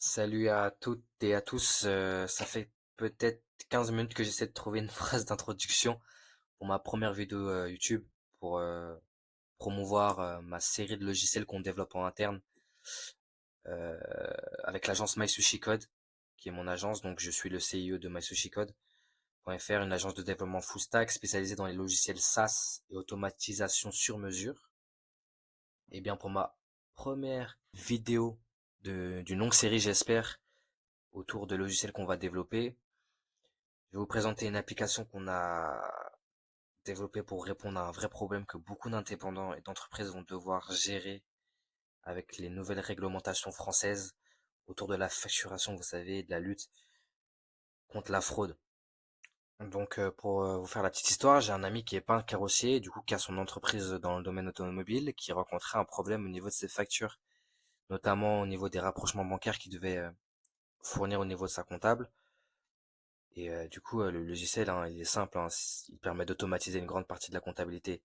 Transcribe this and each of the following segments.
Salut à toutes et à tous. Ça fait peut-être 15 minutes que j'essaie de trouver une phrase d'introduction pour ma première vidéo YouTube pour promouvoir ma série de logiciels qu'on développe en interne euh, avec l'agence MySushiCode, qui est mon agence. Donc je suis le CIO de MySushiCode.fr, une agence de développement full stack spécialisée dans les logiciels SaaS et automatisation sur mesure. Et bien pour ma première vidéo d'une longue série, j'espère, autour de logiciels qu'on va développer, je vais vous présenter une application qu'on a développée pour répondre à un vrai problème que beaucoup d'indépendants et d'entreprises vont devoir gérer avec les nouvelles réglementations françaises autour de la facturation, vous savez, de la lutte contre la fraude. Donc pour vous faire la petite histoire, j'ai un ami qui est peintre carrossier, du coup qui a son entreprise dans le domaine automobile, qui rencontrait un problème au niveau de ses factures, notamment au niveau des rapprochements bancaires qu'il devait fournir au niveau de sa comptable. Et du coup, le logiciel, hein, il est simple, hein, il permet d'automatiser une grande partie de la comptabilité.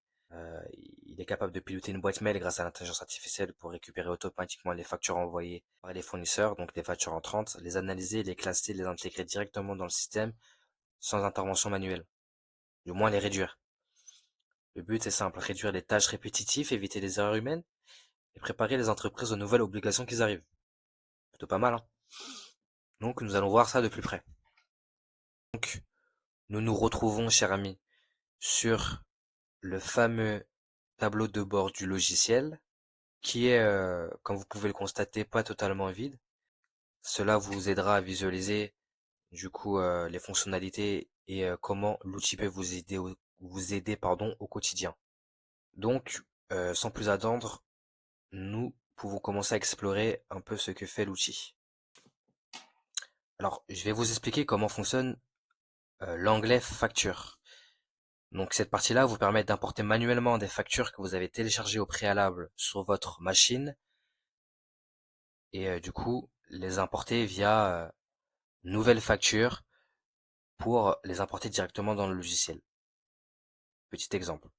Il est capable de piloter une boîte mail grâce à l'intelligence artificielle pour récupérer automatiquement les factures envoyées par les fournisseurs, donc des factures entrantes, les analyser, les classer, les intégrer directement dans le système sans intervention manuelle, du moins les réduire. Le but est simple, réduire les tâches répétitives, éviter les erreurs humaines et préparer les entreprises aux nouvelles obligations qui arrivent. Plutôt pas mal, hein. Donc nous allons voir ça de plus près. Donc nous nous retrouvons, cher ami, sur le fameux tableau de bord du logiciel qui est, comme vous pouvez le constater, pas totalement vide. Cela vous aidera à visualiser du coup les fonctionnalités et comment l'outil peut vous aider pardon, au quotidien. Donc, sans plus attendre, nous pouvons commencer à explorer un peu ce que fait l'outil. Alors, je vais vous expliquer comment fonctionne l'onglet facture. Donc cette partie-là vous permet d'importer manuellement des factures que vous avez téléchargées au préalable sur votre machine et du coup les importer via nouvelle facture pour les importer directement dans le logiciel. Petit exemple.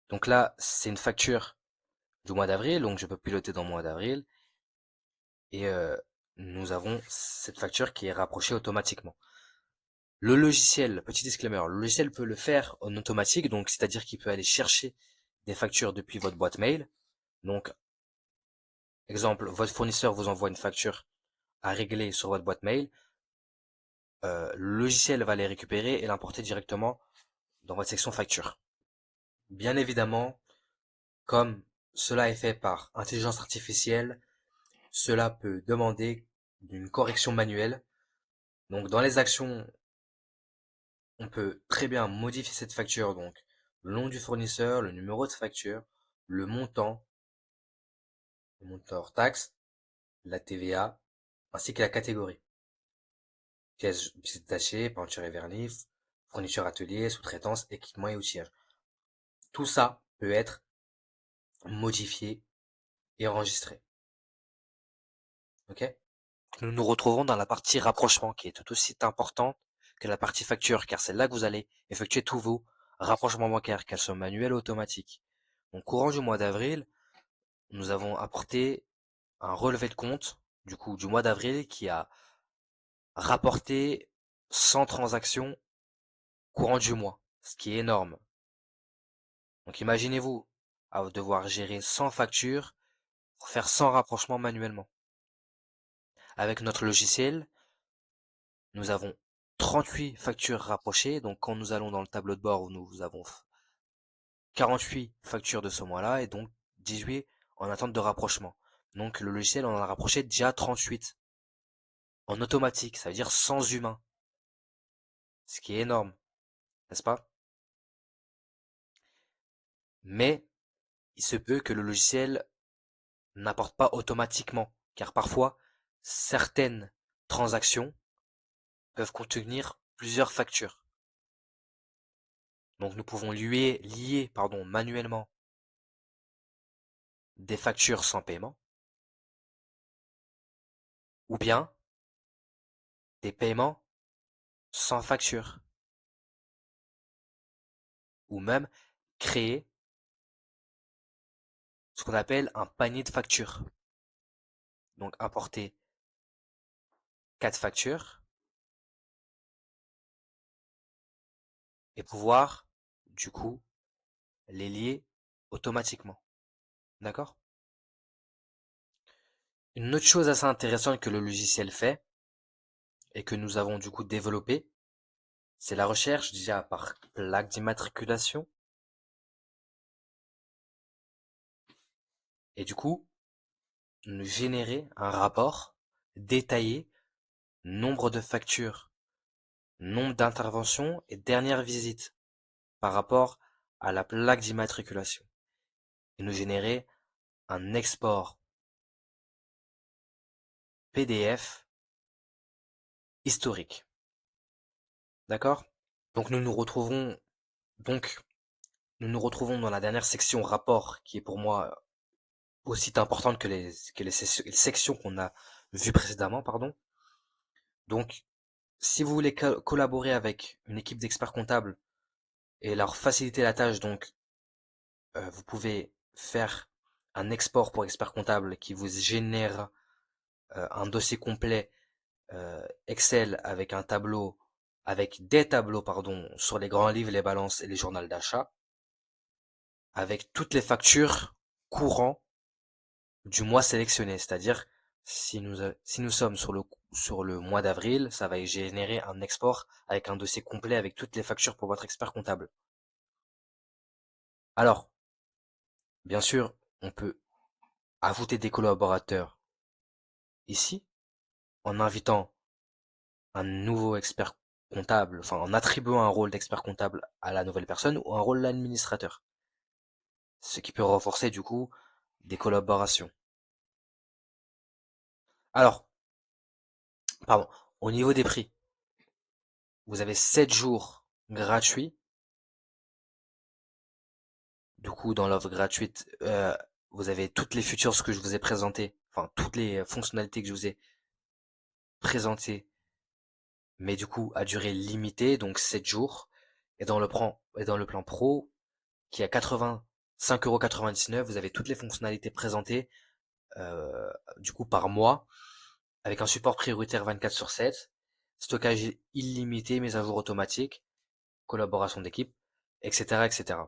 Donc là, c'est une facture du mois d'avril, donc je peux piloter dans le mois d'avril et nous avons cette facture qui est rapprochée automatiquement. Le logiciel, petit disclaimer, le logiciel peut le faire en automatique, donc c'est-à-dire qu'il peut aller chercher des factures depuis votre boîte mail. Donc, exemple, votre fournisseur vous envoie une facture à régler sur votre boîte mail. Le logiciel va les récupérer et l'importer directement dans votre section facture. Bien évidemment, comme cela est fait par intelligence artificielle, cela peut demander une correction manuelle. Donc dans les actions, on peut très bien modifier cette facture, donc le nom du fournisseur, le numéro de facture, le montant hors taxe, la TVA, ainsi que la catégorie. Pièces détachées, peinture et vernis, fourniture atelier, sous-traitance, équipement et outillage. Tout ça peut être modifié et enregistré. Ok? Nous nous retrouvons dans la partie rapprochement qui est tout aussi importante que la partie facture, car c'est là que vous allez effectuer tous vos rapprochements bancaires, qu'elles soient manuels ou automatiques. Au courant du mois d'avril, nous avons apporté un relevé de compte, du coup, du mois d'avril qui a rapporté 100 transactions courant du mois, ce qui est énorme. Donc imaginez-vous à devoir gérer 100 factures pour faire 100 rapprochements manuellement. Avec notre logiciel, nous avons 38 factures rapprochées. Donc quand nous allons dans le tableau de bord, nous avons 48 factures de ce mois-là et donc 18 en attente de rapprochement. Donc le logiciel en a rapproché déjà 38 en automatique, ça veut dire sans humain, ce qui est énorme, n'est-ce pas? Mais il se peut que le logiciel n'apporte pas automatiquement, car parfois certaines transactions peuvent contenir plusieurs factures. Donc nous pouvons lier manuellement des factures sans paiement, ou bien des paiements sans facture, ou même créer ce qu'on appelle un panier de factures. Donc importer 4 factures et pouvoir, du coup, les lier automatiquement. D'accord? Une autre chose assez intéressante que le logiciel fait et que nous avons du coup développé, c'est la recherche déjà par plaque d'immatriculation. Et du coup, nous générer un rapport détaillé, nombre de factures, nombre d'interventions et dernière visite par rapport à la plaque d'immatriculation. Et nous générer un export PDF historique. D'accord? Donc donc nous nous retrouvons dans la dernière section rapport qui est pour moi aussi importante que les sections qu'on a vues précédemment, pardon. Donc, si vous voulez collaborer avec une équipe d'experts comptables et leur faciliter la tâche, donc vous pouvez faire un export pour expert comptable qui vous génère un dossier complet Excel avec un tableau, avec des tableaux, pardon, sur les grands livres, les balances et les journaux d'achat, avec toutes les factures courant du mois sélectionné. C'est-à-dire, si nous sommes sur le mois d'avril, ça va générer un export avec un dossier complet avec toutes les factures pour votre expert comptable. Alors, bien sûr, on peut ajouter des collaborateurs ici, en invitant un nouveau expert comptable, enfin en attribuant un rôle d'expert comptable à la nouvelle personne ou un rôle d'administrateur. Ce qui peut renforcer du coup des collaborations. Alors, pardon, au niveau des prix, vous avez 7 jours gratuits. Du coup, dans l'offre gratuite, vous avez toutes les features que je vous ai présentées, enfin toutes les fonctionnalités que je vous ai présentées, mais du coup à durée limitée, donc 7 jours. Et dans le plan pro, qui est à 85,99 €, vous avez toutes les fonctionnalités présentées euh, du coup par mois, avec un support prioritaire 24/7, stockage illimité, mise à jour automatique, collaboration d'équipe, etc., etc.